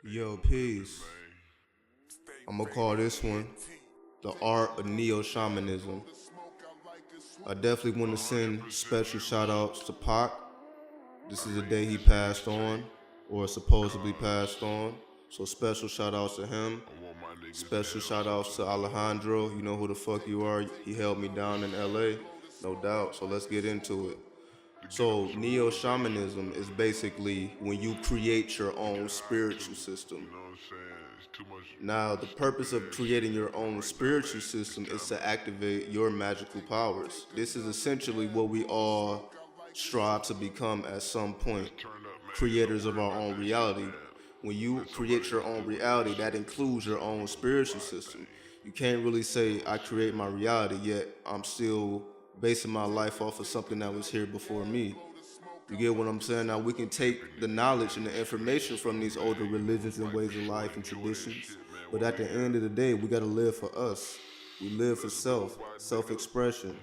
Yo, peace. I'm gonna call this one the Art of Neoshamanism. I definitely want to send special shout outs to Pac. This is the day he passed on, or supposedly passed on. So special shout outs to him. Special shout outs to Alejandro. You know who the fuck you are. He held me down in LA, no doubt. So let's get into it. So neo-shamanism is basically when you create your own spiritual system. Now, the purpose of creating your own spiritual system is to activate your magical powers. This is essentially what we all strive to become at some point, creators of our own reality. When you create your own reality, that includes your own spiritual system. You can't really say, I create my reality, yet I'm still basing my life off of something that was here before me. You get what I'm saying? Now, we can take the knowledge and the information from these older religions and ways of life and traditions, but at the end of the day, we got to live for us. We live for self-expression.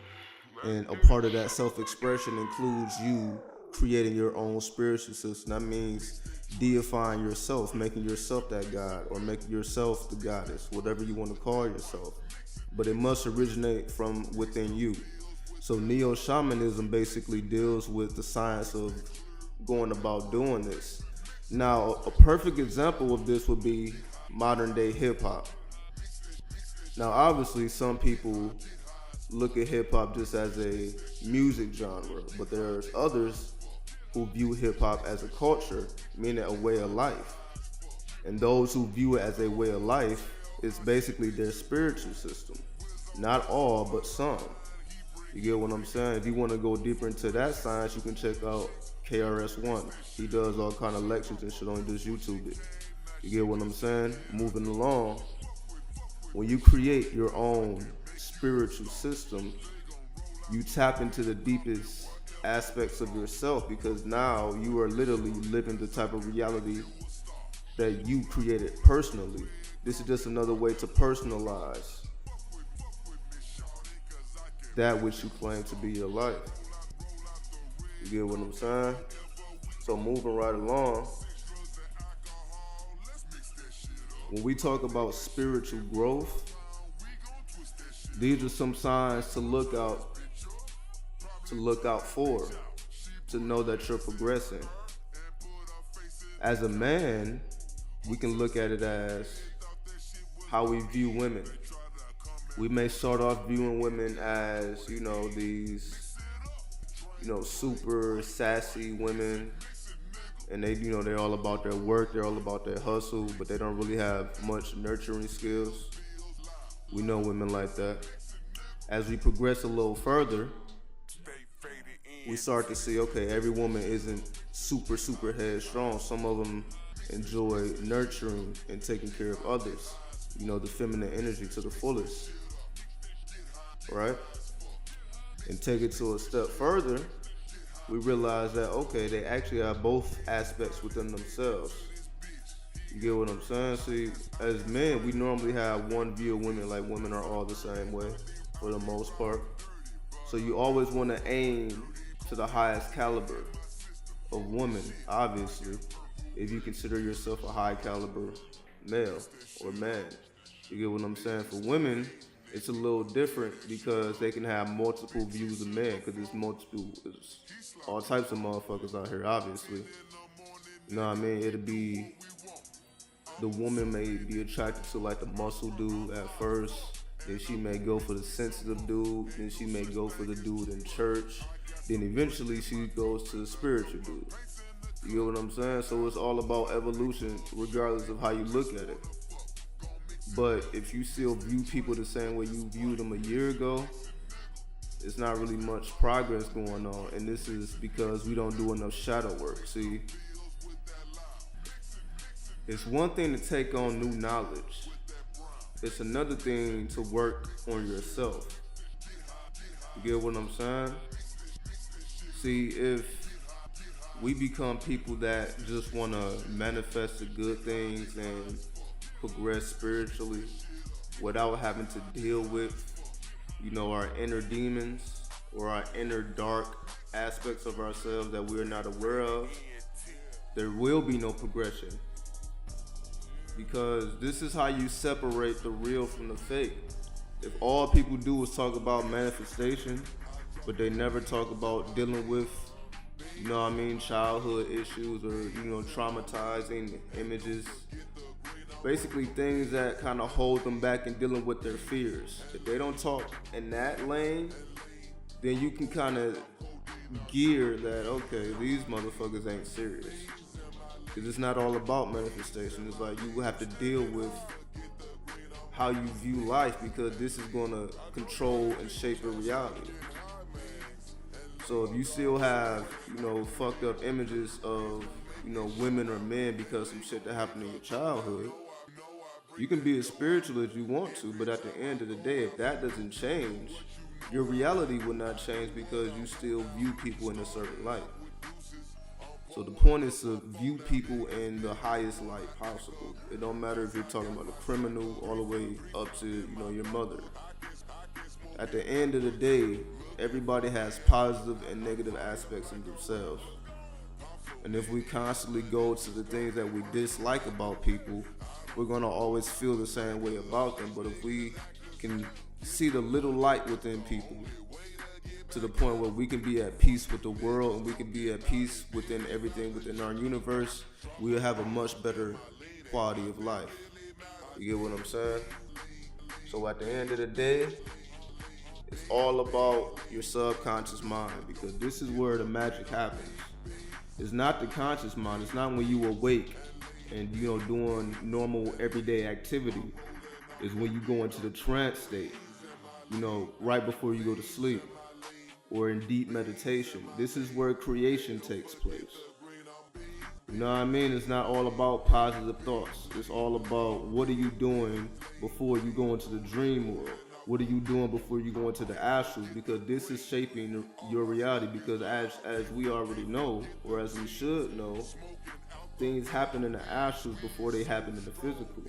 And a part of that self-expression includes you creating your own spiritual system. That means deifying yourself, making yourself that God, or making yourself the goddess, whatever you want to call yourself. But it must originate from within you. So neo-shamanism basically deals with the science of going about doing this. Now, a perfect example of this would be modern day hip hop. Now, obviously, some people look at hip hop just as a music genre, but there's others who view hip hop as a culture, meaning a way of life. And those who view it as a way of life is basically their spiritual system. Not all, but some. You get what I'm saying? If you want to go deeper into that science, you can check out KRS-One. He does all kind of lectures and shit on just YouTube it. You get what I'm saying? Moving along, when you create your own spiritual system, you tap into the deepest aspects of yourself, because now you are literally living the type of reality that you created personally. This is just another way to personalize that which you claim to be your life. You get what I'm saying? So moving right along, when we talk about spiritual growth, these are some signs to look out for, to know that you're progressing. As a man, we can look at it as how we view women. We may start off viewing women as, these, super sassy women, and they're all about their work, they're all about their hustle, but they don't really have much nurturing skills. We know women like that. As we progress a little further, we start to see, okay, every woman isn't super headstrong. Some of them enjoy nurturing and taking care of others, the feminine energy to the fullest, right? And take it to a step further, we realize that, okay, they actually have both aspects within themselves. You get what I'm saying? See, as men, we normally have one view of women, like women are all the same way for the most part. So you always want to aim to the highest caliber of woman, obviously, if you consider yourself a high caliber male or man. You get what I'm saying? For women, it's a little different because they can have multiple views of men, because there's all types of motherfuckers out here, obviously. You know what I mean? It'll be, the woman may be attracted to like the muscle dude at first, then she may go for the sensitive dude, then she may go for the dude in church, then eventually she goes to the spiritual dude. You get what I'm saying? So it's all about evolution regardless of how you look at it. But if you still view people the same way you viewed them a year ago, it's not really much progress going on. And this is because we don't do enough shadow work. See, it's one thing to take on new knowledge. It's another thing to work on yourself. You get what I'm saying? See, if we become people that just want to manifest the good things and progress spiritually without having to deal with, our inner demons or our inner dark aspects of ourselves that we're not aware of, there will be no progression. because this is how you separate the real from the fake. If all people do is talk about manifestation, but they never talk about dealing with, childhood issues or, traumatizing images, basically things that kind of hold them back in dealing with their fears. If they don't talk in that lane, then you can kind of gear that, okay, these motherfuckers ain't serious. Because it's not all about manifestation. It's like you have to deal with how you view life, because this is going to control and shape your reality. So if you still have, fucked up images of, women or men because some shit that happened in your childhood, you can be as spiritual as you want to, but at the end of the day, if that doesn't change, your reality will not change because you still view people in a certain light. So the point is to view people in the highest light possible. It don't matter if you're talking about a criminal all the way up to, your mother. At the end of the day, everybody has positive and negative aspects in themselves. And if we constantly go to the things that we dislike about people, we're gonna always feel the same way about them. But if we can see the little light within people to the point where we can be at peace with the world and we can be at peace within everything within our universe, we'll have a much better quality of life. You get what I'm saying? So at the end of the day, it's all about your subconscious mind, because this is where the magic happens. It's not the conscious mind. It's not when you awake and doing normal everyday activity. It's when you go into the trance state, right before you go to sleep, or in deep meditation. This is where creation takes place. You know what I mean? It's not all about positive thoughts. It's all about what are you doing before you go into the dream world? What are you doing before you go into the astrals? Because this is shaping your reality. Because as we already know, or as we should know, things happen in the astrals before they happen in the physical.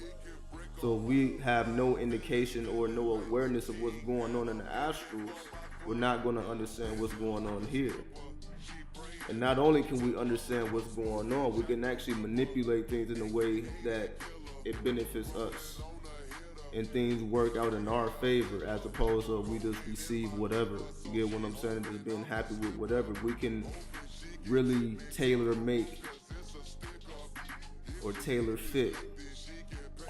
So if we have no indication or no awareness of what's going on in the astrals, we're not going to understand what's going on here. And not only can we understand what's going on, we can actually manipulate things in a way that it benefits us. And things work out in our favor, as opposed to we just receive whatever. You get what I'm saying? Just being happy with whatever. We can really tailor make or tailor fit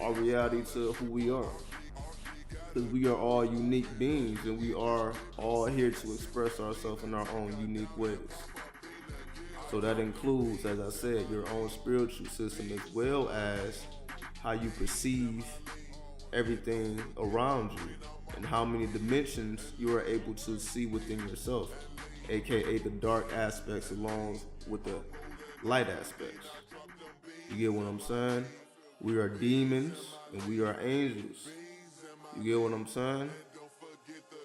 our reality to who we are. Because we are all unique beings, and we are all here to express ourselves in our own unique ways. So that includes, as I said, your own spiritual system, as well as how you perceive everything around you and how many dimensions you are able to see within yourself, aka the dark aspects along with the light aspects. You get what I'm saying? We are demons and we are angels. You get what I'm saying?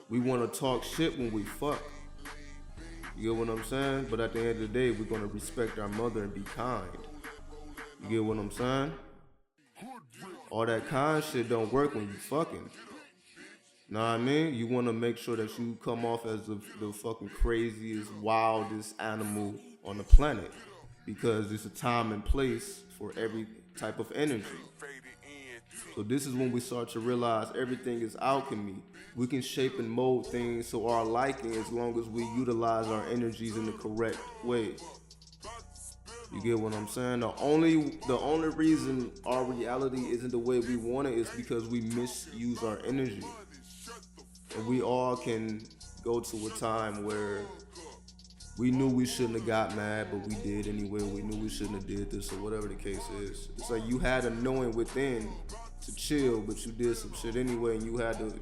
We want to talk shit when we fuck. You get what I'm saying? But at the end of the day, we're going to respect our mother and be kind. You get what I'm saying? All that kind shit don't work when you fucking. Know what I mean? You want to make sure that you come off as the fucking craziest, wildest animal on the planet. Because it's a time and place for every type of energy. So this is when we start to realize everything is alchemy. We can shape and mold things to our liking as long as we utilize our energies in the correct way. You get what I'm saying? The only reason our reality isn't the way we want it is because we misuse our energy. And we all can go to a time where we knew we shouldn't have got mad, but we did anyway. We knew we shouldn't have did this, or whatever the case is. It's like you had a knowing within to chill, but you did some shit anyway, and you had to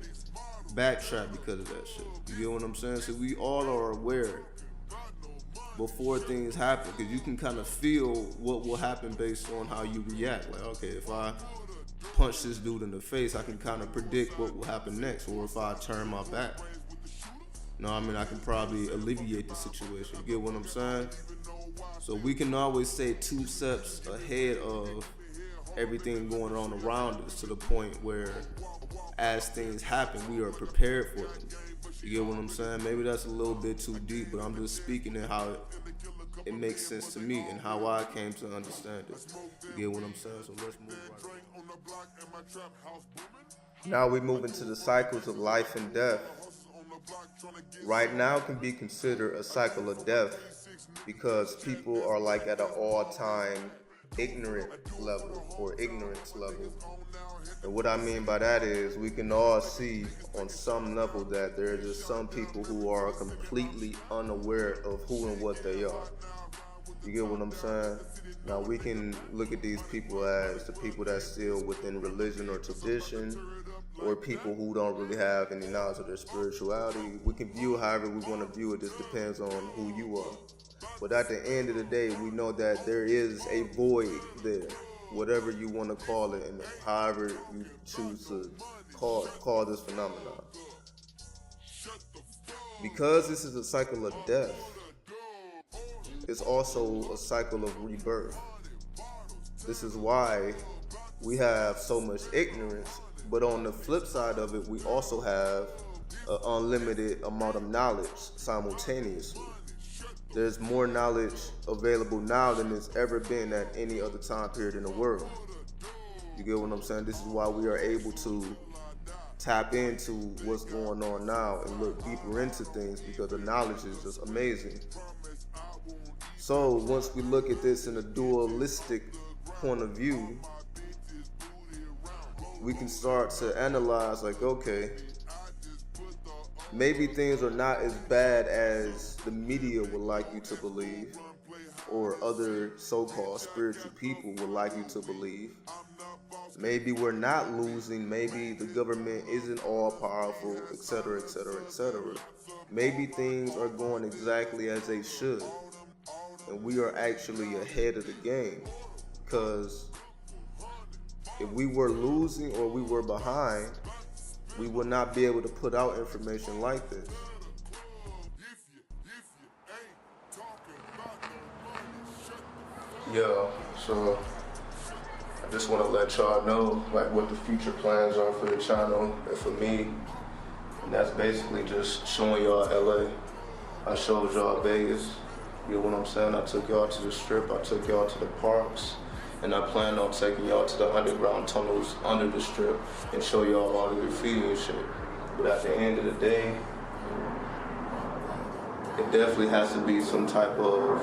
backtrack because of that shit. You get what I'm saying? So we all are aware before things happen, because you can kind of feel what will happen based on how you react. Like, okay, if I punch this dude in the face, I can kind of predict what will happen next, or if I turn my back. I can probably alleviate the situation. You get what I'm saying? So we can always stay 2 steps ahead of everything going on around us, to the point where as things happen, we are prepared for them. You get what I'm saying? Maybe that's a little bit too deep, but I'm just speaking in how it makes sense to me and how I came to understand it. You get what I'm saying? So let's move right on. Now we move into the cycles of life and death. Right now can be considered a cycle of death because people are like at an all-time ignorant level or ignorance level. And what I mean by that is we can all see on some level that there are just some people who are completely unaware of who and what they are. You get what I'm saying? Now we can look at these people as the people that's still within religion or tradition, or people who don't really have any knowledge of their spirituality. We can view however we want to view it. Just depends on who you are. But at the end of the day, we know that there is a void there, whatever you want to call it, and however you choose to call this phenomenon. Because this is a cycle of death, it's also a cycle of rebirth. This is why we have so much ignorance, but on the flip side of it, we also have an unlimited amount of knowledge simultaneously. There's more knowledge available now than there's ever been at any other time period in the world. You get what I'm saying? This is why we are able to tap into what's going on now and look deeper into things, because the knowledge is just amazing. So once we look at this in a dualistic point of view, we can start to analyze like, okay, maybe things are not as bad as the media would like you to believe, or other so-called spiritual people would like you to believe. Maybe we're not losing, maybe the government isn't all powerful, etc., etc., etc. Maybe things are going exactly as they should, and we are actually ahead of the game. Because if we were losing or we were behind, we would not be able to put out information like this. Yeah, so I just want to let y'all know like what the future plans are for the channel and for me. And that's basically just showing y'all LA. I showed y'all Vegas. You know what I'm saying? I took y'all to the Strip, I took y'all to the parks, and I plan on taking y'all to the underground tunnels under the Strip and show y'all all the graffiti and shit. But at the end of the day, it definitely has to be some type of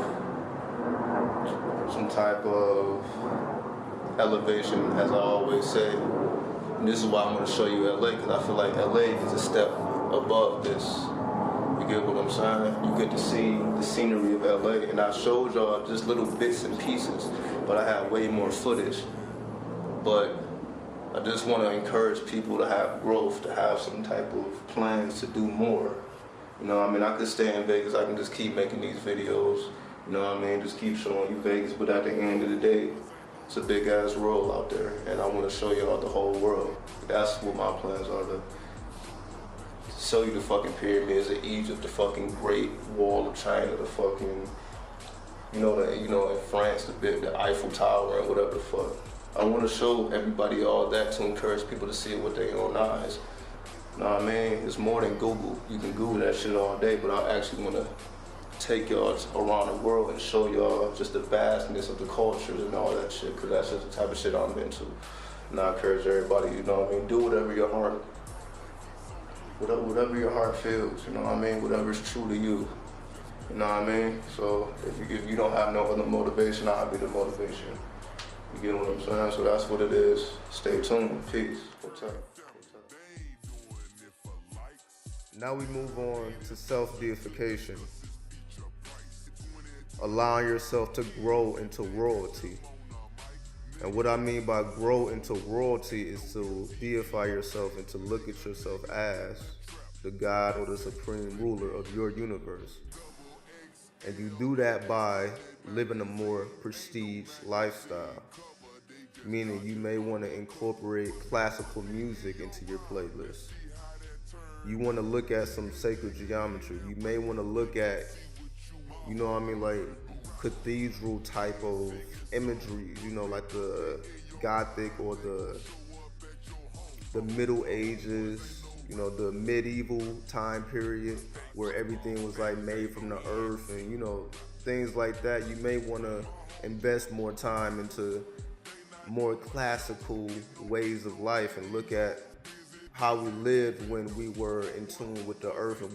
elevation, as I always say. And this is why I'm gonna show you LA, because I feel like LA is a step above this. You get what I'm saying? You get to see the scenery of LA, and I showed y'all just little bits and pieces, but I have way more footage. But I just want to encourage people to have growth, to have some type of plans to do more. You know what I mean? I could stay in Vegas, I can just keep making these videos, you know what I mean? Just keep showing you Vegas, but at the end of the day, it's a big ass world out there, and I want to show y'all the whole world. That's what my plans are, to show you the fucking pyramids of Egypt, the fucking Great Wall of China, the fucking, in France, the Eiffel Tower and whatever the fuck. I want to show everybody all that to encourage people to see it with their own eyes. You know what I mean? It's more than Google. You can Google that shit all day, but I actually want to take y'all around the world and show y'all just the vastness of the cultures and all that shit, because that's just the type of shit I'm into. And I encourage everybody, you know what I mean? Do whatever your heart feels, you know what I mean? Whatever is true to you, you know what I mean? So if you don't have no other motivation, I'll be the motivation. You get what I'm saying? So that's what it is. Stay tuned. Peace. What's up? Now we move on to self-deification. Allowing yourself to grow into royalty. And what I mean by grow into royalty is to deify yourself and to look at yourself as the God or the supreme ruler of your universe. And you do that by living a more prestige lifestyle. Meaning you may want to incorporate classical music into your playlist. You want to look at some sacred geometry. You may want to look at, you know what I mean, like cathedral type of imagery, you know, like the Gothic or the Middle Ages, you know, the medieval time period where everything was like made from the earth, and you know, things like that, you may want to invest more time into more classical ways of life and look at how we lived when we were in tune with the earth and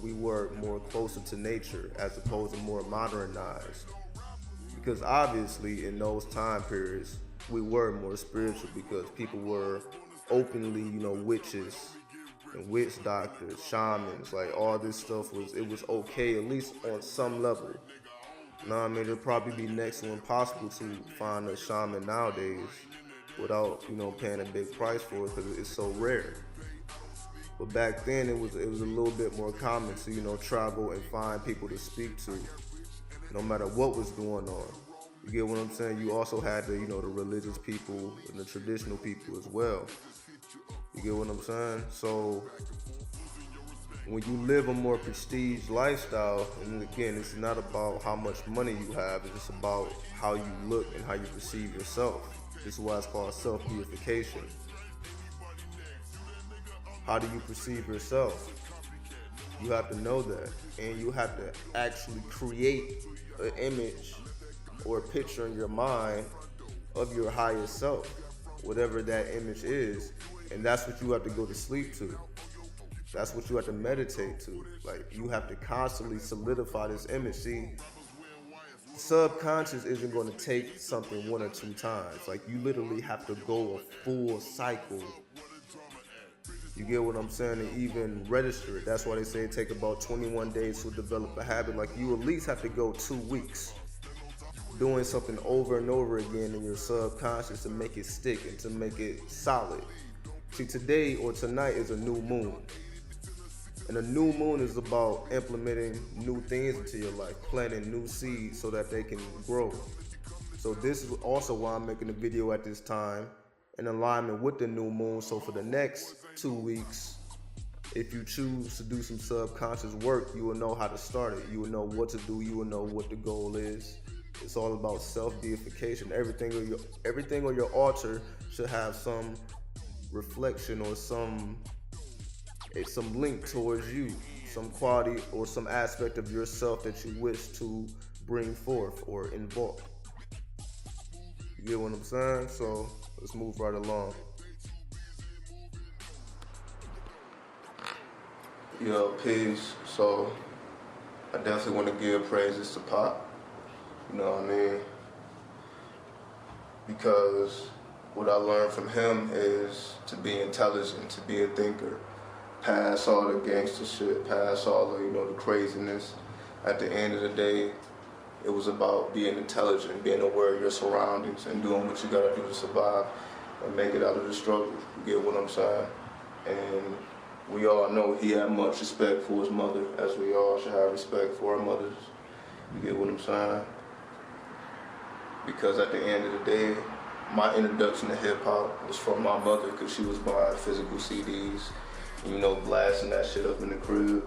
we were more closer to nature as opposed to more modernized. Because obviously in those time periods we were more spiritual because people were openly, witches and witch doctors, shamans, like all this stuff was okay, at least on some level. You know what I mean? It'll probably be next to impossible to find a shaman nowadays without, paying a big price for it because it's so rare. But back then it was a little bit more common to, travel and find people to speak to, no matter what was going on. You get what I'm saying? You also had the, the religious people and the traditional people as well. You get what I'm saying? So when you live a more prestige lifestyle, and again, it's not about how much money you have, it's just about how you look and how you perceive yourself. This is why it's called self-deification. How do you perceive yourself? You have to know that, and you have to actually create an image or a picture in your mind of your higher self, whatever that image is, and that's what you have to go to sleep to. That's what you have to meditate to. Like, you have to constantly solidify this image. See, subconscious isn't going to take something one or two times. Like, you literally have to go a full cycle. You get what I'm saying? And even register it. That's why they say it take about 21 days to develop a habit. Like, you at least have to go 2 weeks doing something over and over again in your subconscious to make it stick and to make it solid. See, today or tonight is a new moon. And a new moon is about implementing new things into your life, planting new seeds so that they can grow. So this is also why I'm making a video at this time in alignment with the new moon. So for the next 2 weeks, if you choose to do some subconscious work, you will know how to start it. You will know what to do. You will know what the goal is. It's all about self-deification. Everything on your altar should have some reflection or some link towards you, some quality or some aspect of yourself that you wish to bring forth or invoke. You get what I'm saying? So let's move right along. Yo, peace. So I definitely want to give praises to Pop. You know what I mean? Because what I learned from him is to be intelligent, to be a thinker, past all the gangster shit, past all the, the craziness. At the end of the day, it was about being intelligent, being aware of your surroundings, and doing what you gotta do to survive and make it out of the struggle. You get what I'm saying? And we all know he had much respect for his mother, as we all should have respect for our mothers. You get what I'm saying? Because at the end of the day, my introduction to hip-hop was from my mother, because she was buying physical CDs, blasting that shit up in the crib.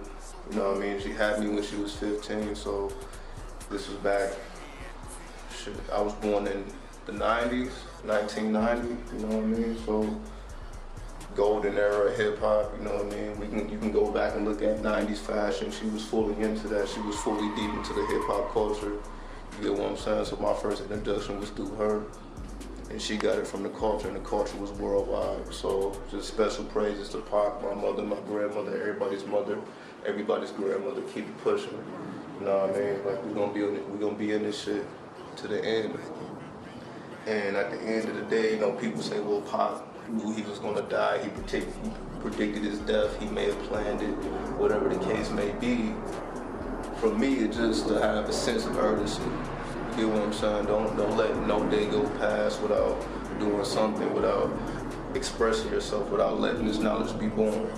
You know what I mean? She had me when she was 15, so this was back, I was born in the 90s, 1990, you know what I mean? So, golden era of hip-hop, you know what I mean? You can go back and look at 90s fashion. She was fully into that. She was fully deep into the hip-hop culture. You get what I'm saying? So my first introduction was through her, and she got it from the culture, and the culture was worldwide. So just special praises to Pop, my mother, my grandmother, everybody's grandmother. Keep it pushing. You know what I mean? Like, we're gonna be in this shit to the end. And at the end of the day, people say, well, Pop knew he was gonna die. He predicted his death. He may have planned it, whatever the case may be. For me, it's just to have a sense of urgency. You get what I'm saying? Don't let no day go past without doing something, without expressing yourself, without letting this knowledge be born.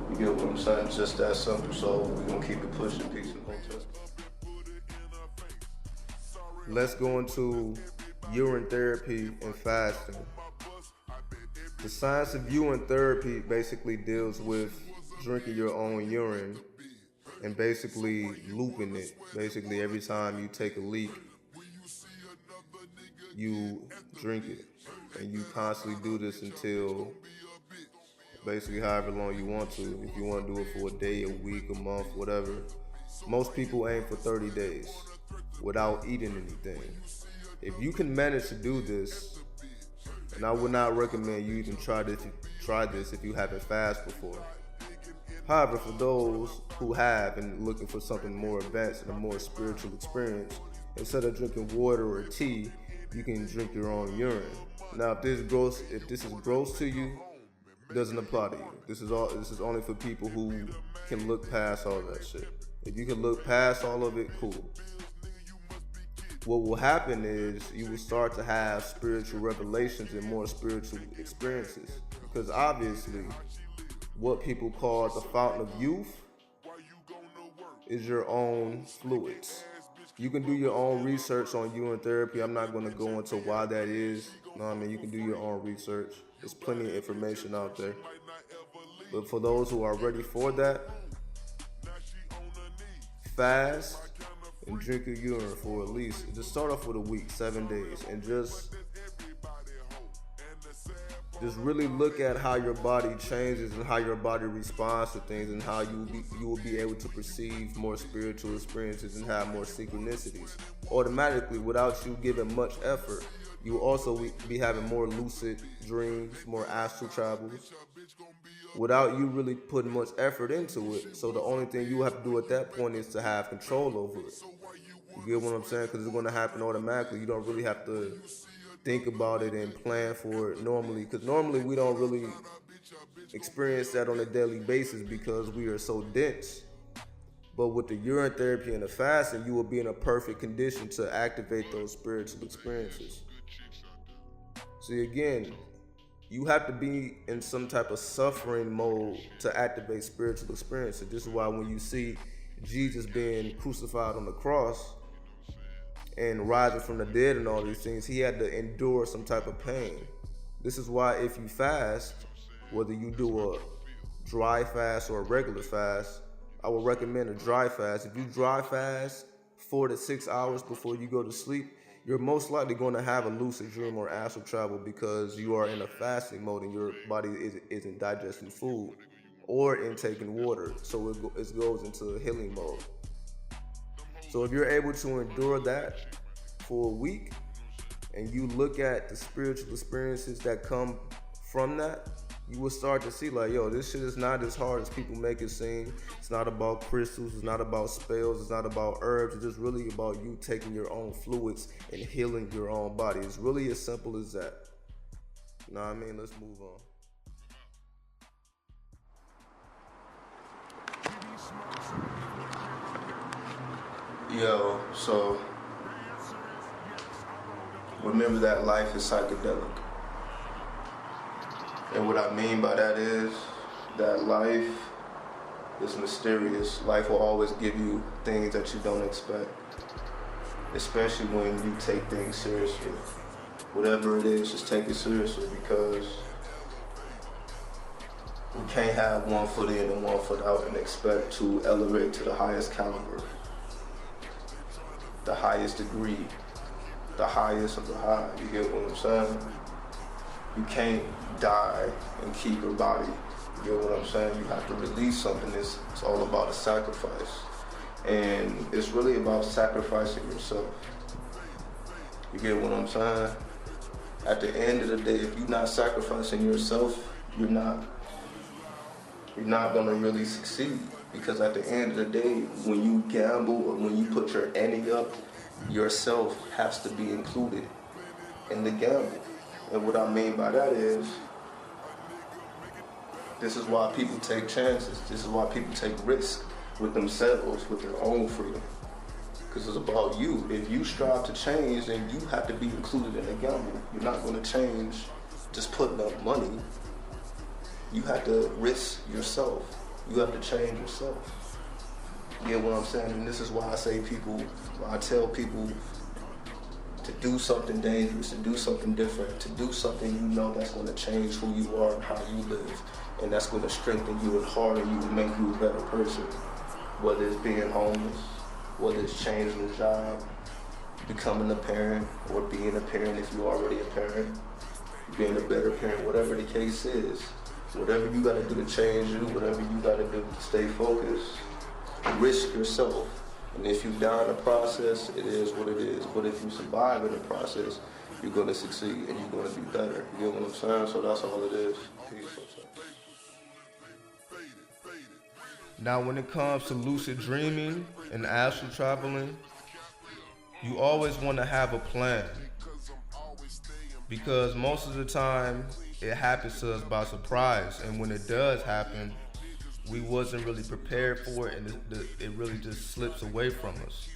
You get what I'm saying? It's just that simple. So we're gonna keep it pushing. Peace and hotel. Let's go into urine therapy and fasting. The science of urine therapy basically deals with drinking your own urine and basically looping it. Basically, every time you take a leak, you drink it. And you constantly do this until basically however long you want to. If you want to do it for a day, a week, a month, whatever. Most people aim for 30 days. without eating anything. If you can manage to do this, and I would not recommend you even try this if you haven't fasted before. However, for those who have and looking for something more advanced and a more spiritual experience, instead of drinking water or tea, you can drink your own urine. Now, if this is gross to you, it doesn't apply to you. This is only for people who can look past all that shit. If you can look past all of it, cool. What will happen is you will start to have spiritual revelations and more spiritual experiences. Because obviously, what people call the fountain of youth is your own fluids. You can do your own research on urine therapy. I'm not going to go into why that is. You know what I mean? You can do your own research. There's plenty of information out there. But for those who are ready for that, fast and drink your urine for at least, just start off with a week, 7 days, and just really look at how your body changes and how your body responds to things, and how you will be able to perceive more spiritual experiences and have more synchronicities automatically without you giving much effort. You will also be having more lucid dreams, more astral travels, without you really putting much effort into it. So the only thing you have to do at that point is to have control over it. You get what I'm saying? Because it's going to happen automatically. You don't really have to think about it and plan for it normally. Because normally we don't really experience that on a daily basis because we are so dense. But with the urine therapy and the fasting, you will be in a perfect condition to activate those spiritual experiences. See, again, you have to be in some type of suffering mode to activate spiritual experiences. This is why when you see Jesus being crucified on the cross and rising from the dead and all these things, he had to endure some type of pain. This is why if you fast, whether you do a dry fast or a regular fast, I would recommend a dry fast. If you dry fast 4 to 6 hours before you go to sleep, you're most likely going to have a lucid dream or astral travel because you are in a fasting mode and your body isn't digesting food or intaking water. So it goes into a healing mode. So if you're able to endure that for a week and you look at the spiritual experiences that come from that, you will start to see like, yo, this shit is not as hard as people make it seem. It's not about crystals, it's not about spells, it's not about herbs. It's just really about you taking your own fluids and healing your own body. It's really as simple as that. You know what I mean? Let's move on. Yo, so remember that life is psychedelic. And what I mean by that is that life is mysterious. Life will always give you things that you don't expect, especially when you take things seriously. Whatever it is, just take it seriously, because we can't have one foot in and one foot out and expect to elevate to the highest caliber, the highest degree, the highest of the high. You get what I'm saying? You can't die and keep your body. You get what I'm saying? You have to release something. It's all about a sacrifice. And it's really about sacrificing yourself. You get what I'm saying? At the end of the day, if you're not sacrificing yourself, you're not gonna really succeed. Because at the end of the day, when you gamble or when you put your ante up, yourself has to be included in the gamble. And what I mean by that is, this is why people take chances. This is why people take risks with themselves, with their own freedom. Because it's about you. If you strive to change, then you have to be included in the gamble. You're not going to change just putting up money. You have to risk yourself. You have to change yourself. You get what I'm saying? And this is why I tell people to do something dangerous, to do something different, to do something you know that's going to change who you are and how you live, and that's going to strengthen you and harden you and make you a better person. Whether it's being homeless, whether it's changing a job, becoming a parent, or being a parent if you're already a parent, being a better parent, whatever the case is. Whatever you got to do to change you, whatever you got to do to stay focused, risk yourself And if you die in the process, it is what it is. But if you survive in the process, you're going to succeed and you're going to be better. You get what I'm saying? So that's all it is. Peace. Now, when it comes to lucid dreaming and astral traveling, you always want to have a plan. Because most of the time, it happens to us by surprise. And when it does happen, we wasn't really prepared for it, and it really just slips away from us.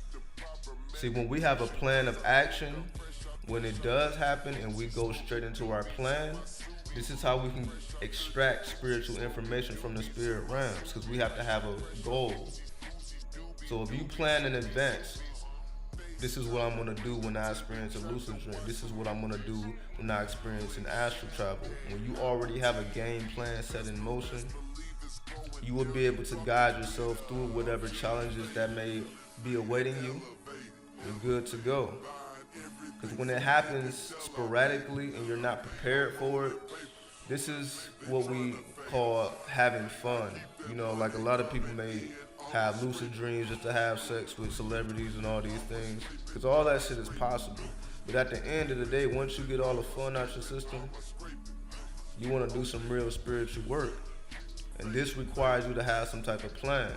See, when we have a plan of action, when it does happen and we go straight into our plan, this is how we can extract spiritual information from the spirit realms, because we have to have a goal. So if you plan in advance, this is what I'm going to do when I experience a lucid dream. This is what I'm going to do when I experience an astral travel. When you already have a game plan set in motion, you will be able to guide yourself through whatever challenges that may be awaiting you. You're good to go. Because when it happens sporadically and you're not prepared for it, this is what we call having fun. You know, like a lot of people may have lucid dreams just to have sex with celebrities and all these things, because all that shit is possible. But at the end of the day, once you get all the fun out your system, you want to do some real spiritual work. And this requires you to have some type of plan.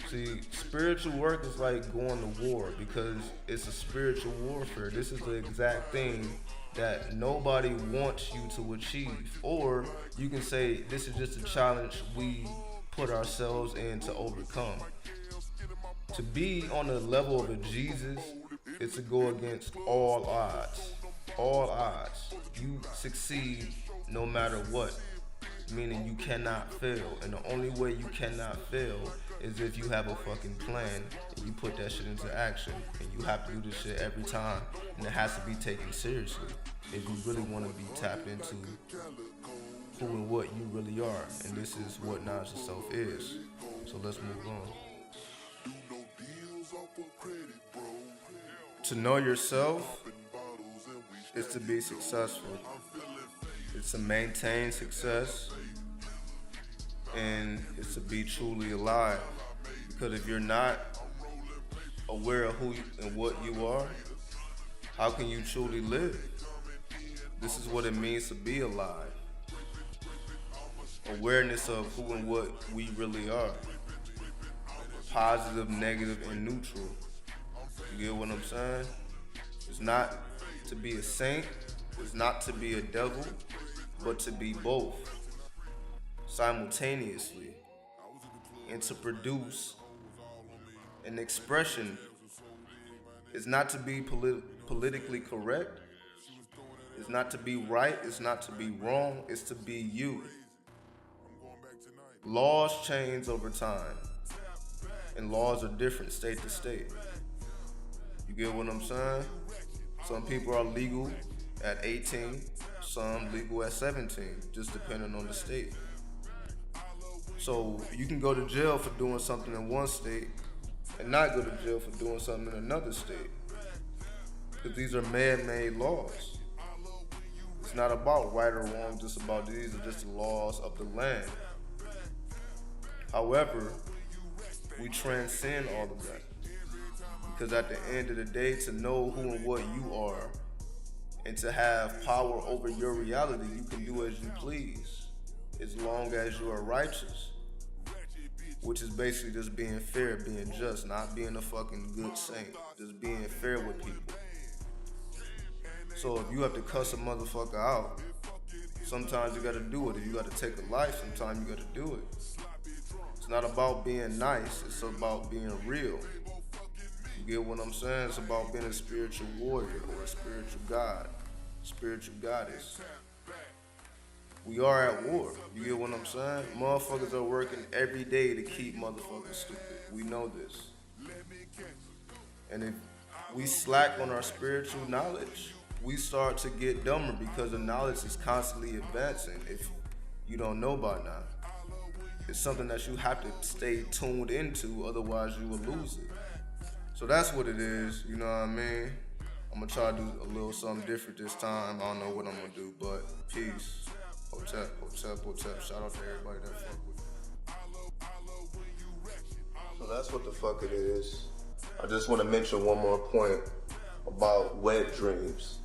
See, spiritual work is like going to war, because it's a spiritual warfare. This is the exact thing that nobody wants you to achieve. Or you can say this is just a challenge we put ourselves in to overcome. To be on the level of a Jesus is to go against all odds. All odds. You succeed no matter what. Meaning you cannot fail. And the only way you cannot fail is if you have a fucking plan and you put that shit into action. And you have to do this shit every time. And it has to be taken seriously if you really want to be tapped into who and what you really are. And this is what knowledge of self is. So let's move on. To know yourself is to be successful. It's to maintain success, and it's to be truly alive. Because if you're not aware of who and what you are, how can you truly live? This is what it means to be alive. Awareness of who and what we really are. Positive, negative, and neutral. You get what I'm saying? It's not to be a saint. It's not to be a devil, but to be both simultaneously, and to produce an expression. It's not to be politically correct. It's not to be right. It's not to be wrong. It's to be you. Laws change over time, and laws are different state to state. You get what I'm saying? Some people are legal at 18, some legal at 17, just depending on the state. So you can go to jail for doing something in one state and not go to jail for doing something in another state, because these are man-made laws. It's not about right or wrong, just about these are just the laws of the land. However, we transcend all of that, because at the end of the day, to know who and what you are and to have power over your reality, you can do as you please, as long as you are righteous, which is basically just being fair, being just, not being a fucking good saint, just being fair with people. So if you have to cuss a motherfucker out, sometimes you gotta do it. If you gotta take a life, sometimes you gotta do it. It's not about being nice, it's about being real. You get what I'm saying? It's about being a spiritual warrior or a spiritual god, spiritual goddess. We are at war. You get what I'm saying? Motherfuckers are working every day to keep motherfuckers stupid. We know this. And if we slack on our spiritual knowledge, we start to get dumber, because the knowledge is constantly advancing. If you don't know by now, it's something that you have to stay tuned into, otherwise you will lose it. So that's what it is, you know what I mean? I'm gonna try to do a little something different this time. I don't know what I'm gonna do, but peace. Hotep. Shout out to everybody that fuck with me. So that's what the fuck it is. I just want to mention one more point about wet dreams.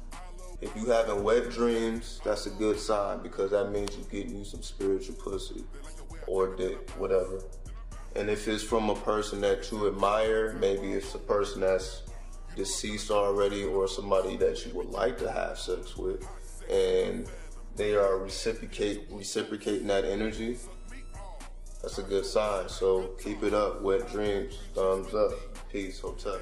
If you having wet dreams, that's a good sign, because that means you're getting you some spiritual pussy or dick, whatever. And if it's from a person that you admire, maybe it's a person that's deceased already or somebody that you would like to have sex with, and they are reciprocating that energy, that's a good sign. So keep it up, wet dreams, thumbs up, peace, hotel.